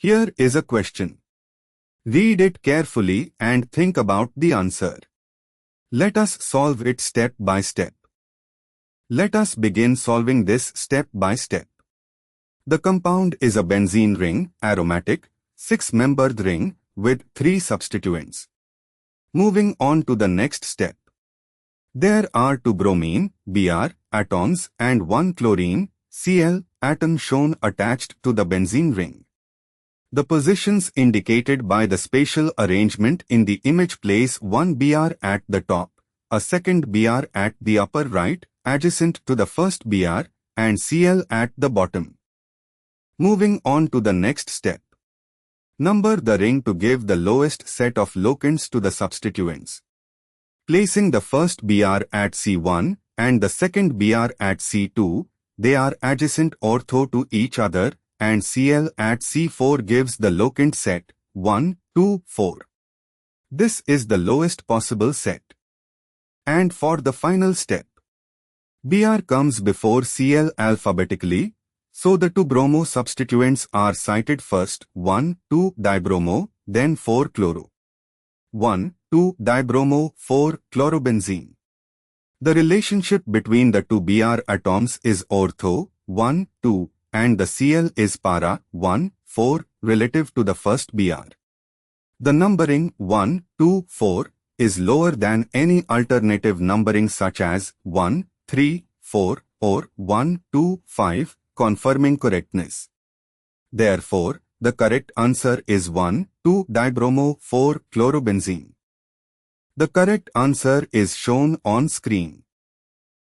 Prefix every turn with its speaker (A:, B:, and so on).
A: Here is a question. Read it carefully and think about the answer. Let us solve it step by step. Let us begin solving this step by step. The compound is a benzene ring, aromatic, 6-membered ring with 3 substituents. Moving on to the next step. There are 2 bromine, Br, atoms and 1 chlorine, Cl, atom shown attached to the benzene ring. The positions indicated by the spatial arrangement in the image place one Br at the top, a second Br at the upper right, adjacent to the first Br, and Cl at the bottom. Moving on to the next step. Number the ring to give the lowest set of locants to the substituents. Placing the first Br at C1 and the second Br at C2, they are adjacent ortho to each other, and Cl at C4 gives the locant set 1, 2, 4. This is the lowest possible set. And for the final step, Br comes before Cl alphabetically, so the 2 bromo substituents are cited first, 1, 2 dibromo, then 4 chloro. 1, 2 dibromo, 4 chlorobenzene. The relationship between the 2 Br atoms is ortho, 1, 2, and the Cl is para, 1, 4, relative to the first Br. The numbering 1, 2, 4 is lower than any alternative numbering such as 1, 3, 4 or 1, 2, 5, confirming correctness. Therefore, the correct answer is 1, 2 dibromo, 4 chlorobenzene. The correct answer is shown on screen.